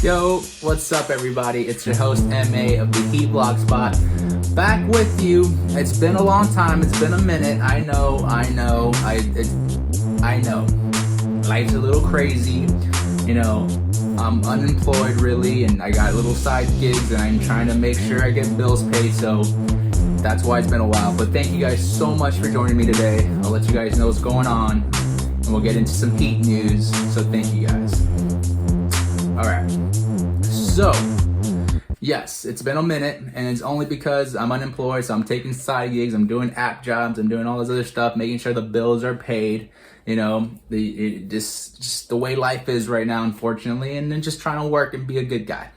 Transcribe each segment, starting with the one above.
Yo, what's up everybody? It's your host MA of the Heat Blogspot. Back with you. It's been a long time, it's been a minute. I know. Life's a little crazy. I'm unemployed really, and I got little side gigs, and I'm trying to make sure I get bills paid, so that's why it's been a while. But thank you guys so much for joining me today. I'll let you guys know what's going on, and we'll get into some Heat news, so thank you guys. Alright, so yes, it's been a minute, and it's only because I'm unemployed, so I'm taking side gigs, I'm doing app jobs, I'm doing all this other stuff, making sure the bills are paid, just the way life is right now, unfortunately, and then just trying to work and be a good guy.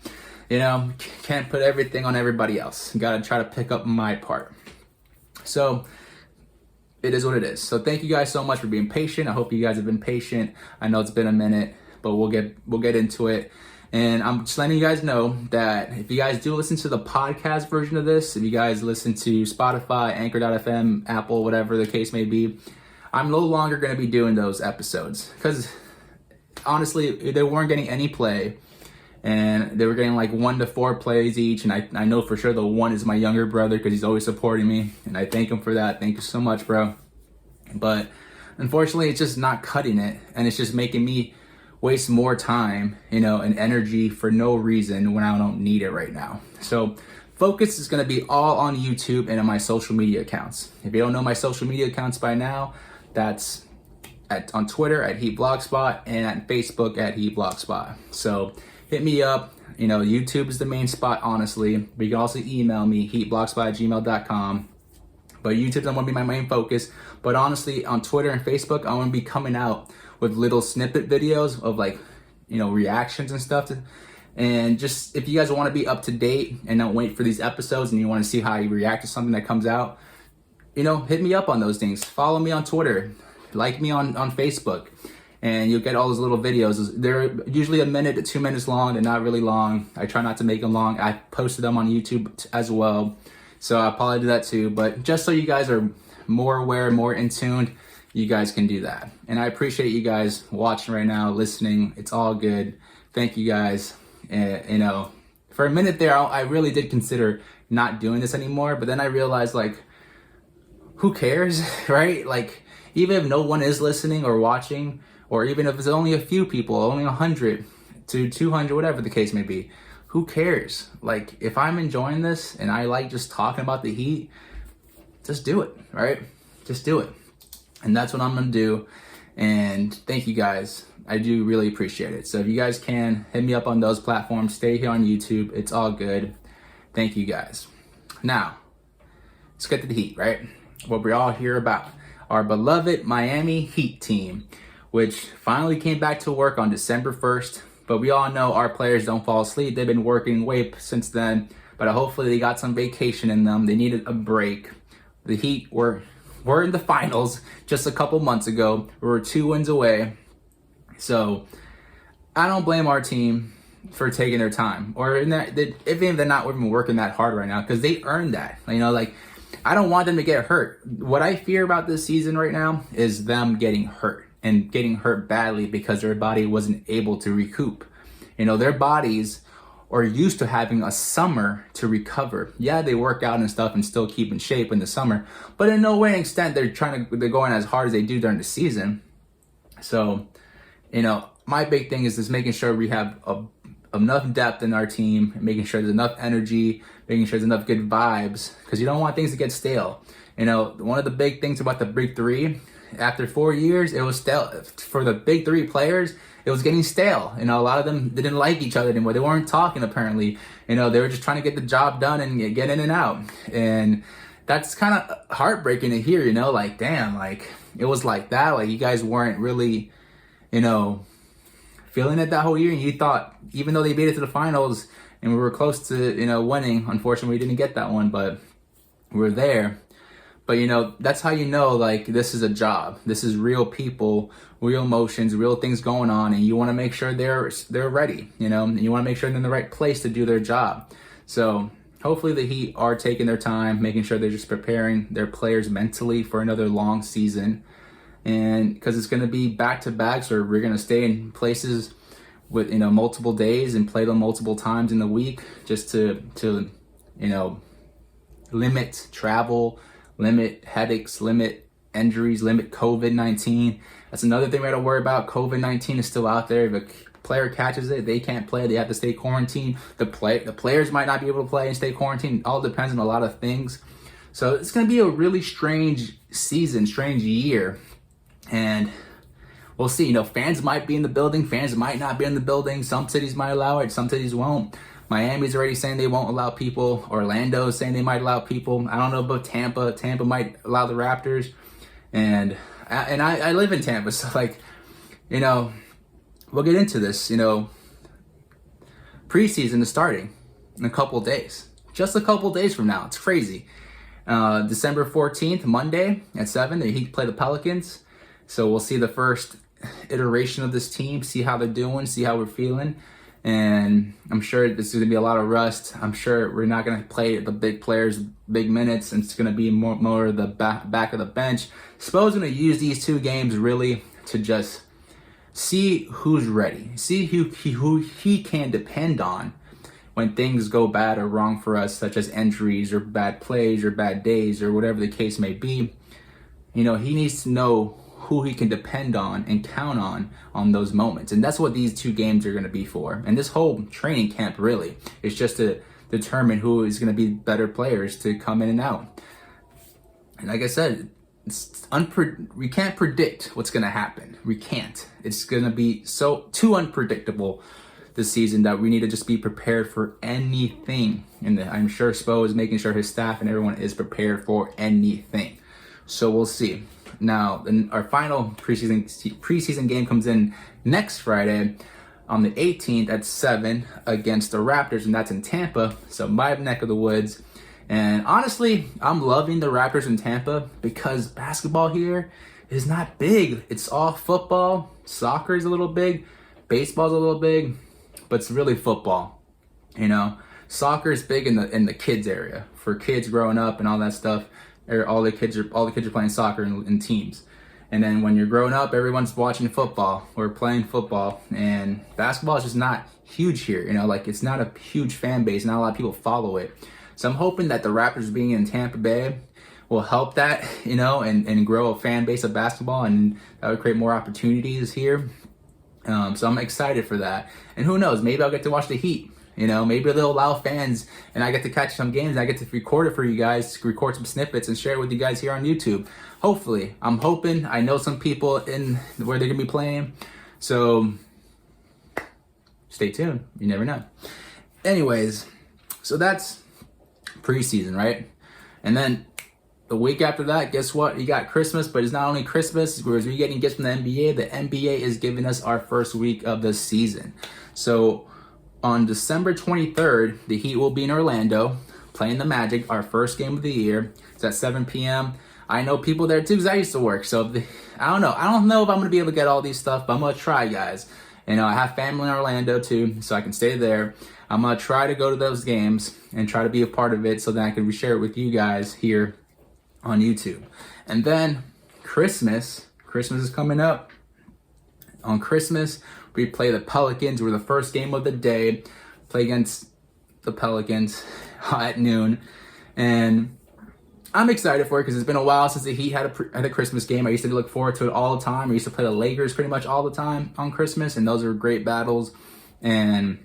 Can't put everything on everybody else. Gotta try to pick up my part. So, it is what it is. So thank you guys so much for being patient. I hope you guys have been patient. I know it's been a minute, but we'll get into it. And I'm just letting you guys know that if you guys do listen to the podcast version of this, if you guys listen to Spotify, Anchor.fm, Apple, whatever the case may be, I'm no longer going to be doing those episodes because honestly, they weren't getting any play, and they were getting like 1 to 4 plays each. And I know for sure the one is my younger brother because he's always supporting me, and I thank him for that. Thank you so much, bro. But unfortunately, it's just not cutting it, and it's just making me waste more time, and energy for no reason when I don't need it right now. So focus is going to be all on YouTube and on my social media accounts. If you don't know my social media accounts by now, that's on Twitter at Heat Blogspot and at Facebook at Heat Blogspot. So hit me up. YouTube is the main spot, honestly. But you can also email me, heatblogspot@gmail.com. But YouTube's going to be my main focus. But honestly, on Twitter and Facebook, I'm going to be coming out with little snippet videos of reactions and stuff. And just if you guys want to be up to date and don't wait for these episodes and you want to see how I react to something that comes out, hit me up on those things. Follow me on Twitter, like me on Facebook, and you'll get all those little videos. They're usually 1 minute to 2 minutes long. They're not really long. I try not to make them long. I posted them on YouTube as well, so I'll probably do that too. But just so you guys are more aware, more in tune, you guys can do that. And I appreciate you guys watching right now, listening. It's all good. Thank you guys. For a minute there, I really did consider not doing this anymore, but then I realized, who cares, right? Even if no one is listening or watching, or even if it's only a few people, only 100 to 200, whatever the case may be, who cares? If I'm enjoying this and I like just talking about the Heat, just do it, right? Just do it. And that's what I'm going to do. And thank you guys. I do really appreciate it. So if you guys can, hit me up on those platforms. Stay here on YouTube. It's all good. Thank you guys. Now, let's get to the Heat, right? What we're all here about. Our beloved Miami Heat team, which finally came back to work on December 1st. But we all know our players don't fall asleep. They've been working way since then. But hopefully they got some vacation in them. They needed a break. The Heat were in the finals just a couple months ago. We were 2 wins away. So I don't blame our team for taking their time, or even they're not even working that hard right now, because they earned that. I don't want them to get hurt. What I fear about this season right now is them getting hurt, and getting hurt badly because their body wasn't able to recoup. Their bodies are used to having a summer to recover. Yeah, they work out and stuff and still keep in shape in the summer, but in no way and extent they're going as hard as they do during the season. So, my big thing is just making sure we have enough depth in our team, making sure there's enough energy, making sure there's enough good vibes, because you don't want things to get stale. One of the big things about the Big Three, after 4 years, it was stale. For the Big Three players, it was getting stale. A lot of them didn't like each other anymore. They weren't talking, apparently. They were just trying to get the job done and get in and out. And that's kind of heartbreaking to hear, damn, it was like that. You guys weren't really, feeling it that whole year. And you thought, even though they made it to the finals and we were close to, winning, unfortunately we didn't get that one, but we're there. But that's how this is a job. This is real people, real emotions, real things going on, and you want to make sure they're ready, and you want to make sure they're in the right place to do their job. So hopefully the Heat are taking their time, making sure they're just preparing their players mentally for another long season. And because it's going to be back to back, so we're going to stay in places with, you know, multiple days and play them multiple times in the week, just to you know, limit travel, limit headaches, limit injuries, limit COVID-19. That's another thing we got to worry about. COVID-19 is still out there. If a player catches it, they can't play. They have to stay quarantined. The players might not be able to play and stay quarantined. It all depends on a lot of things. So it's going to be a really strange season, strange year. And we'll see. You know, fans might be in the building. Fans might not be in the building. Some cities might allow it. Some cities won't. Miami's already saying they won't allow people. Orlando's saying they might allow people. I don't know about Tampa. Tampa might allow the Raptors. And I live in Tampa, so, like, you know, we'll get into this. You know, preseason is starting in a couple days. Just a couple days from now. It's crazy. December 14th, Monday at 7, the Heat play the Pelicans. So we'll see the first iteration of this team, see how they're doing, see how we're feeling. And I'm sure this is going to be a lot of rust. I'm sure we're not going to play the big players big minutes, and it's going to be more the back of the bench. Spo's going to use these 2 games really to just see who's ready, see who he can depend on when things go bad or wrong for us, such as injuries or bad plays or bad days or whatever the case may be. You know, he needs to know who he can depend on and count on those moments. And that's what these 2 games are going to be for. And this whole training camp really is just to determine who is going to be better players to come in and out. And like I said, we can't predict what's going to happen. We can't. It's going to be too unpredictable this season that we need to just be prepared for anything. And I'm sure Spo is making sure his staff and everyone is prepared for anything. So we'll see. Now, our final preseason game comes in next Friday on the 18th at 7 against the Raptors, and that's in Tampa, so my neck of the woods. And honestly, I'm loving the Raptors in Tampa because basketball here is not big. It's all football. Soccer is a little big. Baseball's a little big, but it's really football. You know, soccer is big in the kids area for kids growing up and all that stuff. All the kids are playing soccer in teams. And then when you're growing up, everyone's watching football or playing football. And basketball is just not huge here. You know, like, it's not a huge fan base. Not a lot of people follow it. So I'm hoping that the Raptors being in Tampa Bay will help that, you know, and grow a fan base of basketball, and that would create more opportunities here. So I'm excited for that. And who knows, maybe I'll get to watch the Heat. You know, maybe they'll allow fans and I get to catch some games and I get to record it for you guys, record some snippets and share it with you guys here on YouTube. Hopefully. I'm hoping. I know some people in where they're going to be playing. So stay tuned. You never know. Anyways, so that's preseason, right? And then the week after that, guess what? You got Christmas, but it's not only Christmas. Whereas we're getting gifts from the NBA. The NBA is giving us our first week of the season. So on December 23rd, the Heat will be in Orlando playing the Magic, our first game of the year. It's at 7 p.m. I know people there too because I used to work. So I don't know. I don't know if I'm going to be able to get all these stuff, but I'm going to try, guys. You know, I have family in Orlando too, so I can stay there. I'm going to try to go to those games and try to be a part of it so that I can share it with you guys here on YouTube. And then Christmas is coming up. On Christmas, we play the Pelicans. We're the first game of the day. Play against the Pelicans at noon. And I'm excited for it because it's been a while since the Heat had a Christmas game. I used to look forward to it all the time. I used to play the Lakers pretty much all the time on Christmas, and those are great battles. And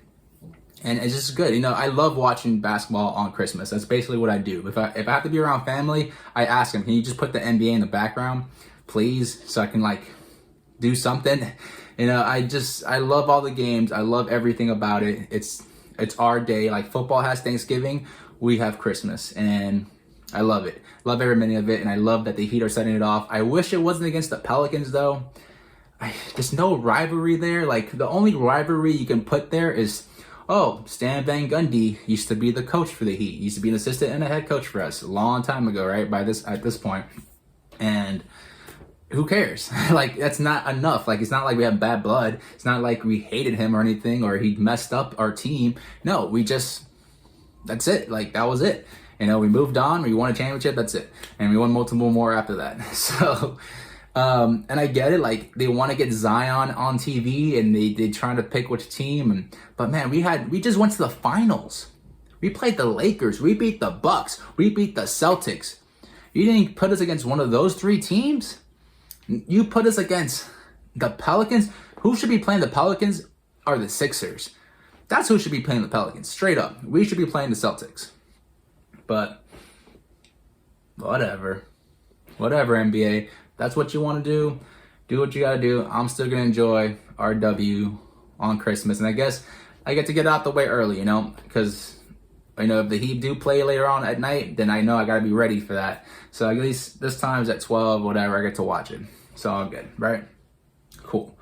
it's just good. You know, I love watching basketball on Christmas. That's basically what I do. If I have to be around family, I ask them, can you just put the NBA in the background, please, so I can, like, do something? You know, I love all the games. I love everything about it. It's our day. Like, football has Thanksgiving. We have Christmas. And I love it. Love every minute of it. And I love that the Heat are setting it off. I wish it wasn't against the Pelicans, though. There's no rivalry there. Like, the only rivalry you can put there is, oh, Stan Van Gundy used to be the coach for the Heat. He used to be an assistant and a head coach for us a long time ago, right? At this point. And who cares? Like, that's not enough. Like, it's not like we have bad blood. It's not like we hated him or anything, or he messed up our team. No, that's it. Like, that was it. You know, we moved on. We won a championship. That's it. And we won multiple more after that. So, And I get it, like they want to get Zion on TV and they trying to pick which team. But man, we just went to the finals. We played the Lakers. We beat the Bucks. We beat the Celtics. You didn't put us against one of those three teams. You put us against the Pelicans. Who should be playing the Pelicans are the Sixers. That's who should be playing the Pelicans. Straight up. We should be playing the Celtics. But whatever. Whatever, NBA. That's what you want to do. Do what you got to do. I'm still going to enjoy our W on Christmas. And I guess I get to get out the way early, you know, because I know if the Heat do play later on at night, then I know I got to be ready for that. So at least this time is at 12, whatever, I get to watch it. So all good, right? Cool.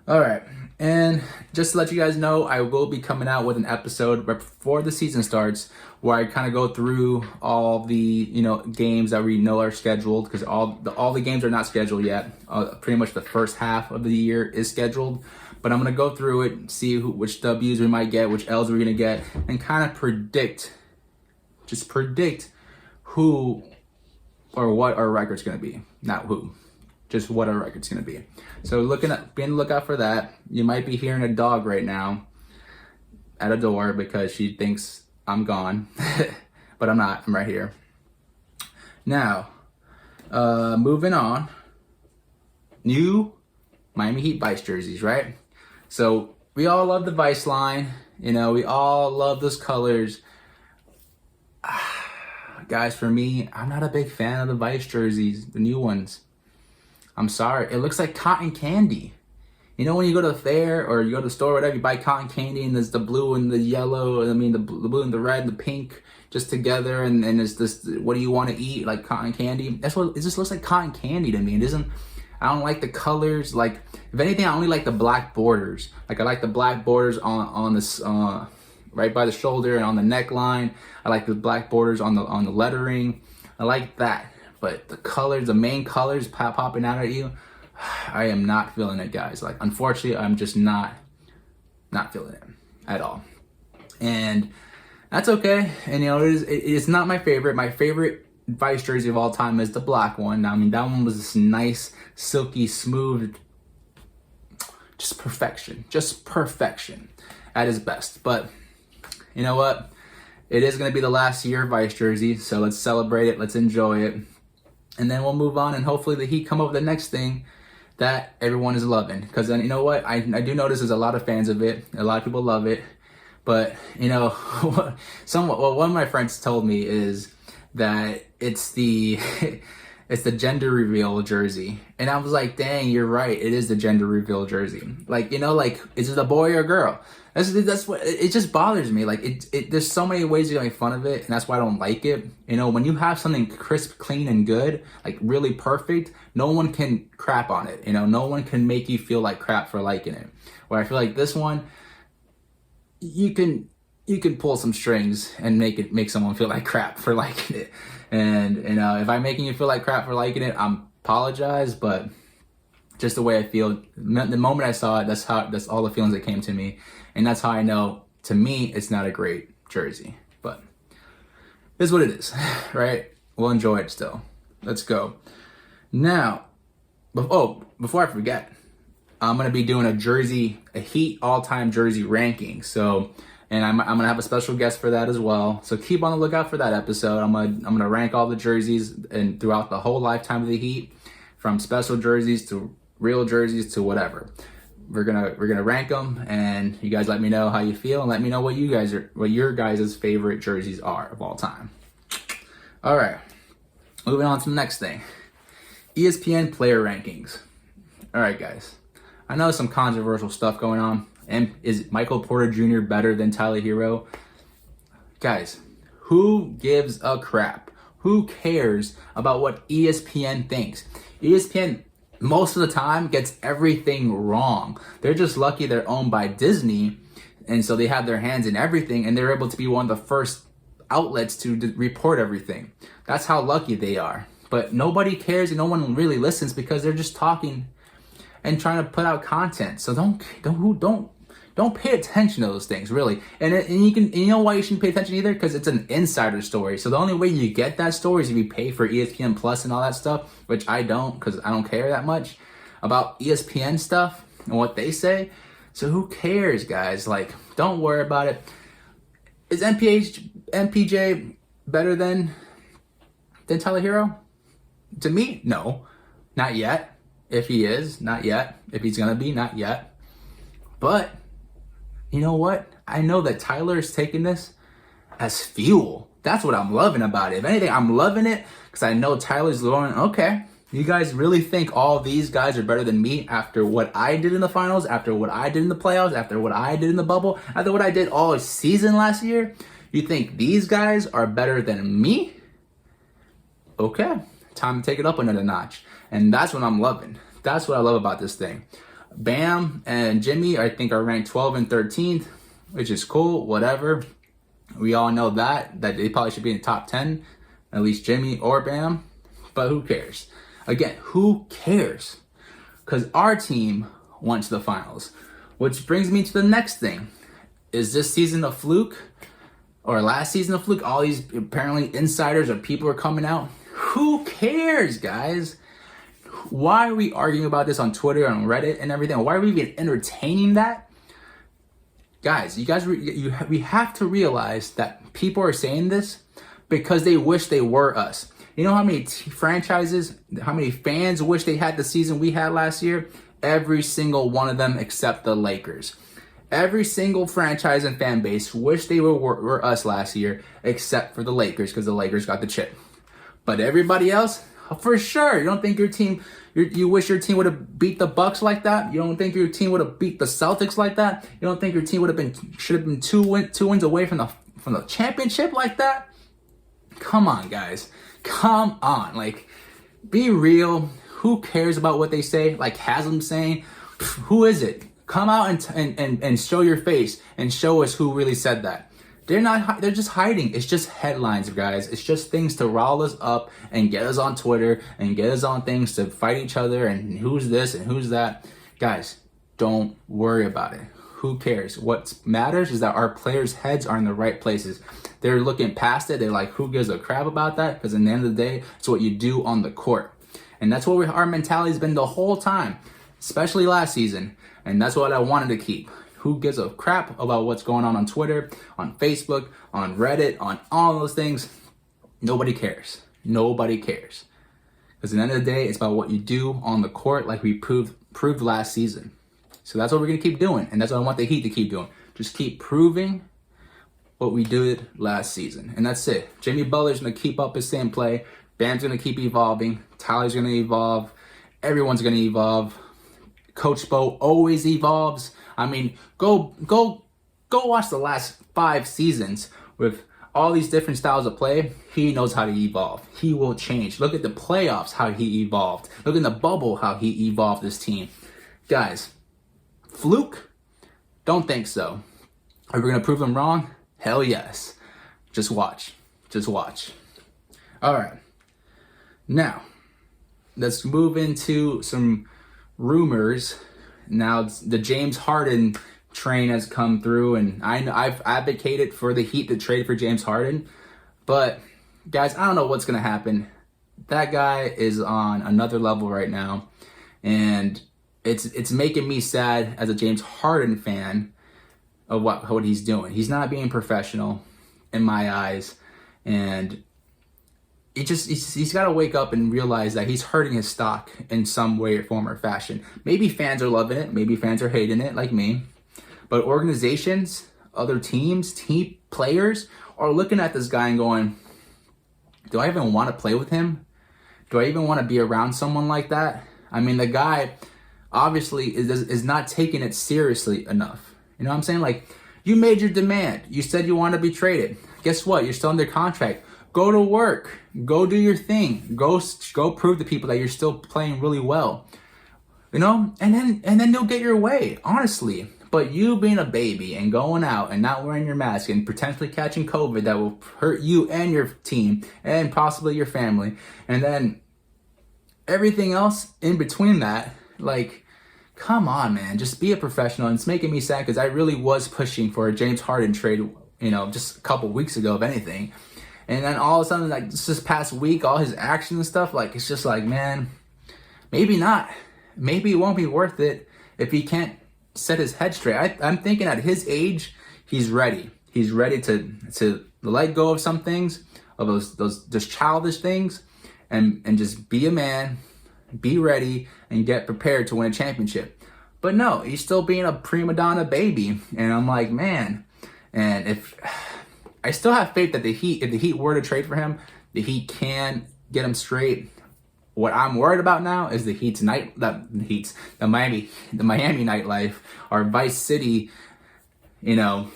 All right. And just to let you guys know, I will be coming out with an episode right before the season starts where I kind of go through all the, you know, games that we know are scheduled, because all the games are not scheduled yet. Pretty much the first half of the year is scheduled. But I'm going to go through it, see which W's we might get, which L's we're going to get, and kind of predict who or what our record's going to be. Not who, just what our record's going to be. So be on the lookout for that. You might be hearing a dog right now at a door because she thinks I'm gone, but I'm not. I'm right here. Now, moving on. New Miami Heat Vice jerseys, right? So we all love the Vice line. You know, we all love those colors. Guys, for me, I'm not a big fan of the Vice jerseys, the new ones. I'm sorry. It looks like cotton candy. You know, when you go to the fair or you go to the store or whatever, you buy cotton candy and there's the blue and the yellow, the blue and the red and the pink just together, and it's this, what do you want to eat, like cotton candy? That's what, it just looks like cotton candy to me. It doesn't, I don't like the colors. Like, if anything, I only like the black borders. Like, I like the black borders on this, right by the shoulder and on the neckline. I like the black borders on the lettering. I like that. But the colors, the main colors popping out at you, I am not feeling it, guys. Like, unfortunately, I'm just not feeling it at all. And that's okay. And, you know, it's not my favorite. My favorite Vice jersey of all time is the black one. I mean, that one was this nice, silky, smooth, just perfection at its best. But you know what? It is going to be the last year of Vice jersey, so let's celebrate it. Let's enjoy it. And then we'll move on, and hopefully the Heat come up with the next thing that everyone is loving. Because then, you know what? I do notice there's a lot of fans of it. A lot of people love it. But, you know, one of my friends told me is that it's the gender reveal jersey. And I was like, dang, you're right. It is the gender reveal jersey. Like, you know, like, is it a boy or a girl? That's what, it just bothers me. Like, there's so many ways to make fun of it, and that's why I don't like it. You know, when you have something crisp, clean, and good, like really perfect, no one can crap on it. You know, no one can make you feel like crap for liking it. Where I feel like this one, you can pull some strings and make someone feel like crap for liking it. And, you know, if I'm making you feel like crap for liking it, I apologize, but just the way I feel, the moment I saw it, that's all the feelings that came to me. And that's how I know, to me, it's not a great jersey. But it's what it is, right? We'll enjoy it still. Let's go. Now, before I forget, I'm going to be doing a Heat all-time jersey ranking. So, and I'm going to have a special guest for that as well. So keep on the lookout for that episode. I'm going to rank all the jerseys and throughout the whole lifetime of the Heat, from special jerseys to real jerseys to whatever. We're gonna rank them, and you guys let me know how you feel, and let me know what your guys' favorite jerseys are of all time. All right, moving on to the next thing. ESPN player rankings. All right, guys. I know some controversial stuff going on. And is Michael Porter Jr. better than Tyler Hero? Guys, who gives a crap? Who cares about what ESPN thinks? ESPN, most of the time, gets everything wrong. They're just lucky they're owned by Disney, and so they have their hands in everything, and they're able to be one of the first outlets to report everything. That's how lucky they are. But nobody cares, and no one really listens because they're just talking and trying to put out content. So don't Don't pay attention to those things, really. And you know why you shouldn't pay attention either? Because it's an insider story. So the only way you get that story is if you pay for ESPN Plus and all that stuff, which I don't, because I don't care that much about ESPN stuff and what they say. So who cares, guys? Like, don't worry about it. Is MPJ better than Tyler Hero? To me, no. Not yet. If he is, not yet. If he's going to be, not yet. But, you know what? I know that Tyler is taking this as fuel. That's what I'm loving about it. If anything, I'm loving it because I know Tyler's going, okay, you guys really think all these guys are better than me after what I did in the finals, after what I did in the playoffs, after what I did in the bubble, after what I did all season last year? You think these guys are better than me? Okay, time to take it up another notch. And that's what I'm loving. That's what I love about this thing. Bam and Jimmy, I think, are ranked 12 and 13th, which is cool, whatever. We all know that they probably should be in the top 10, at least Jimmy or Bam, but who cares? Again, who cares? Because our team went to the finals, which brings me to the next thing. Is this season a fluke? Or last season a fluke? All these apparently insiders or people are coming out. Who cares, guys? Why are we arguing about this on Twitter and on Reddit and everything? Why are we even entertaining that? Guys, we have to realize that people are saying this because they wish they were us. You know how many franchises, how many fans wish they had the season we had last year? Every single one of them except the Lakers. Every single franchise and fan base wish they were us last year except for the Lakers because the Lakers got the chip. But everybody else, for sure. You don't think your team, you wish your team would have beat the Bucks like that? You don't think your team would have beat the Celtics like that? You don't think your team should have been two wins away from the championship like that? Come on, guys. Come on. Like, be real. Who cares about what they say? Like Haslam saying, who is it? Come out and show your face and show us who really said that. They're just hiding. It's just headlines, guys. It's just things to rile us up and get us on Twitter and get us on things to fight each other and who's this and who's that. Guys, don't worry about it. Who cares? What matters is that our players' heads are in the right places. They're looking past it. They're like, who gives a crap about that? Because at the end of the day, it's what you do on the court. And that's what our mentality has been the whole time, especially last season. And that's what I wanted to keep. Who gives a crap about what's going on Twitter, on Facebook, on Reddit, on all those things? Nobody cares. Nobody cares. Because at the end of the day, it's about what you do on the court like we proved last season. So that's what we're going to keep doing. And that's what I want the Heat to keep doing. Just keep proving what we did last season. And that's it. Jimmy Butler's going to keep up his same play. Bam's going to keep evolving. Tyler's going to evolve. Everyone's going to evolve. Coach Spo always evolves. I mean, go watch the last 5 seasons with all these different styles of play. He knows how to evolve. He will change. Look at the playoffs, how he evolved. Look in the bubble, how he evolved this team. Guys, fluke? Don't think so. Are we going to prove him wrong? Hell yes. Just watch. Just watch. All right. Now, let's move into some rumors. Now, the James Harden train has come through, and I've advocated for the Heat to trade for James Harden. But, guys, I don't know what's going to happen. That guy is on another level right now, and it's making me sad as a James Harden fan of what he's doing. He's not being professional in my eyes, and he's got to wake up and realize that he's hurting his stock in some way or form or fashion. Maybe fans are loving it. Maybe fans are hating it like me. But organizations, other teams, team players are looking at this guy and going, do I even want to play with him? Do I even want to be around someone like that? I mean, the guy obviously is not taking it seriously enough. You know what I'm saying? Like, you made your demand. You said you want to be traded. Guess what? You're still under contract. Go to work. Go do your thing. Go prove to people that you're still playing really well. You know? And then you'll get your way, honestly. But you being a baby and going out and not wearing your mask and potentially catching COVID that will hurt you and your team and possibly your family. And then everything else in between that, like, come on, man, just be a professional. And it's making me sad because I really was pushing for a James Harden trade, you know, just a couple weeks ago, if anything. And then all of a sudden, like this past week, all his actions and stuff, like it's just like, man, maybe not. Maybe it won't be worth it if he can't set his head straight. I'm thinking at his age, he's ready. He's ready to let go of some things, of those just childish things, and just be a man, be ready, and get prepared to win a championship. But no, he's still being a prima donna baby. And I'm like, man, and if I still have faith that if the Heat were to trade for him, the Heat can get him straight. What I'm worried about now is the Miami nightlife, or Vice City, you know,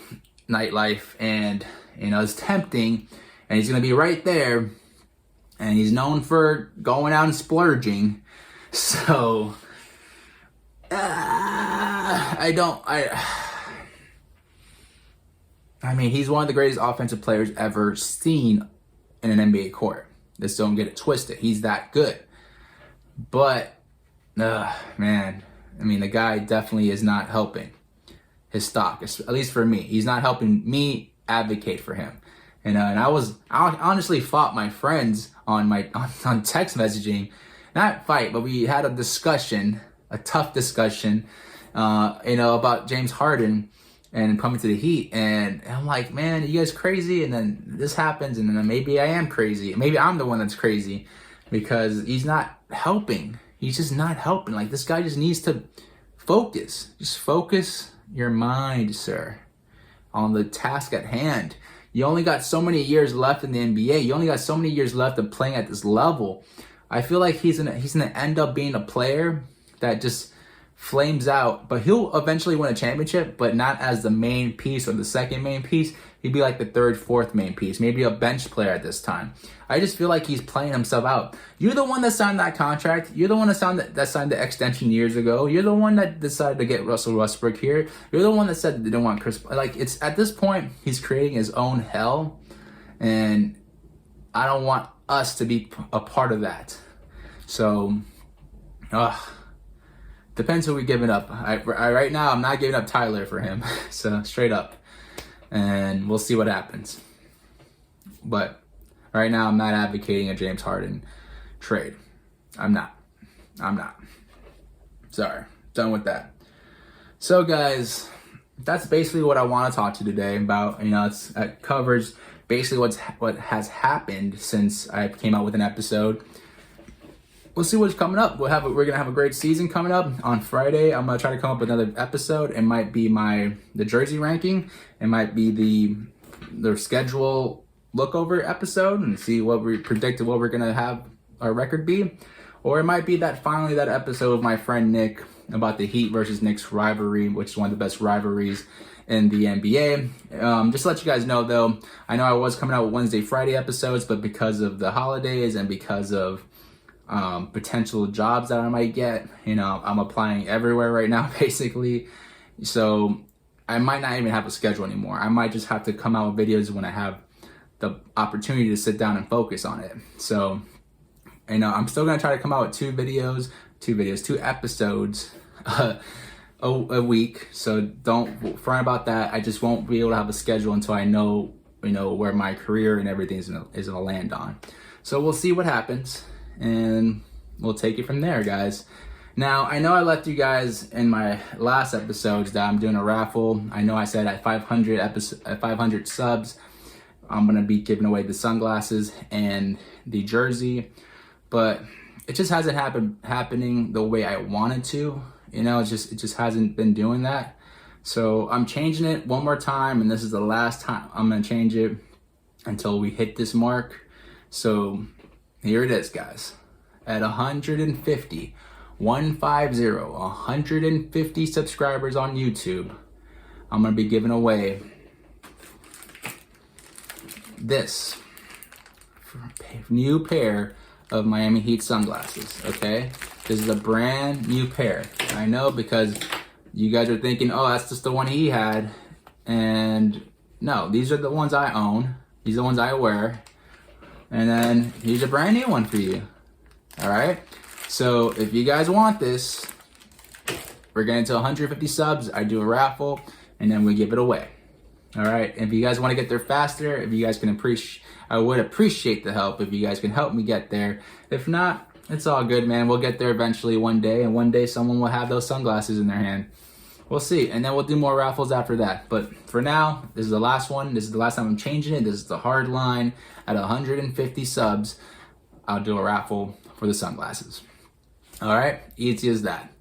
nightlife, and you know, it's tempting, and he's gonna be right there, and he's known for going out and splurging. So I mean, he's one of the greatest offensive players ever seen in an NBA court. Just don't get it twisted. He's that good. But, man, I mean, the guy definitely is not helping his stock, at least for me. He's not helping me advocate for him. And I honestly fought my friends on text messaging, not fight, but we had a discussion, a tough discussion, about James Harden and coming to the Heat. And I'm like, man, you guys crazy? And then this happens, and then maybe I am crazy. Maybe I'm the one that's crazy because he's not helping. He's just not helping. Like, this guy just needs to focus. Just focus your mind, sir, on the task at hand. You only got so many years left in the NBA. You only got so many years left of playing at this level. I feel like he's gonna end up being a player that just flames out, but he'll eventually win a championship, but not as the main piece or the second main piece. He'd be like the third, fourth main piece, maybe a bench player at this time. I just feel like he's playing himself out. You're the one that signed that contract. You're the one that signed the extension years ago. You're the one that decided to get Russell Westbrook here. You're the one that said they didn't want Chris. Like, it's at this point, he's creating his own hell, and I don't want us to be a part of that. So, depends who we're giving up. Right now, I'm not giving up Tyler for him. So, straight up. And we'll see what happens. But right now, I'm not advocating a James Harden trade. I'm not. Sorry. Done with that. So, guys, that's basically what I want to talk to you today about. You know, it covers basically what has happened since I came out with an episode. We'll see what's coming up. We're gonna have a great season coming up. On Friday, I'm gonna try to come up with another episode. It might be the jersey ranking. It might be the schedule lookover episode, and see what we predicted what we're gonna have our record be. Or it might be that episode of my friend Nick about the Heat versus Knicks rivalry, which is one of the best rivalries in the NBA. Just to let you guys know, though, I know I was coming out with Wednesday, Friday episodes, but because of the holidays and because of potential jobs that I might get, you know, I'm applying everywhere right now, basically. So I might not even have a schedule anymore. I might just have to come out with videos when I have the opportunity to sit down and focus on it. So, you know, I'm still gonna try to come out with two episodes a week. So don't fret about that. I just won't be able to have a schedule until I know, you know, where my career and everything is gonna land on. So we'll see what happens, and we'll take it from there, guys. Now, I know I left you guys in my last episodes that I'm doing a raffle. I know I said at 500 subs, I'm gonna be giving away the sunglasses and the jersey, but it just hasn't happening the way I wanted to. You know, it just hasn't been doing that. So I'm changing it one more time, and this is the last time I'm gonna change it until we hit this mark. So here it is, guys. At 150 subscribers on YouTube, I'm gonna be giving away this new pair of Miami Heat sunglasses, okay? This is a brand new pair. I know, because you guys are thinking, oh, that's just the one he had. And no, these are the ones I own. These are the ones I wear. And then here's a brand new one for you. All right? So if you guys want this, we're getting to 150 subs, I do a raffle, and then we give it away. All right, if you guys want to get there faster, if you guys can appreciate, I would appreciate the help if you guys can help me get there. If not, it's all good, man. We'll get there eventually one day, and one day someone will have those sunglasses in their hand. We'll see, and then we'll do more raffles after that. But for now, this is the last one. This is the last time I'm changing it. This is the hard line. At 150 subs, I'll do a raffle for the sunglasses. All right, easy as that.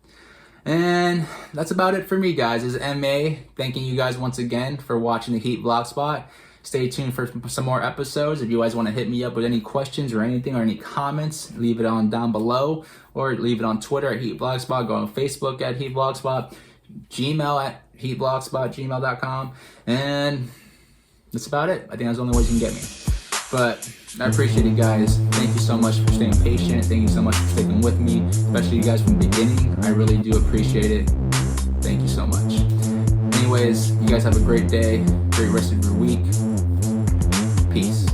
And that's about it for me, guys. This is MA. Thanking you guys once again for watching the Heat Vlog Spot. Stay tuned for some more episodes. If you guys want to hit me up with any questions or anything or any comments, leave it on down below, or leave it on Twitter at Heat Vlog Spot. Go on Facebook at Heat Vlog Spot. Gmail at heatblogspot@gmail.com, and that's about it. I think that's the only way you can get me. But I appreciate it, guys. Thank you so much for staying patient. Thank you so much for sticking with me, especially you guys from the beginning. I really do appreciate it. Thank you so much. Anyways, you guys have a great day, great rest of your week. Peace.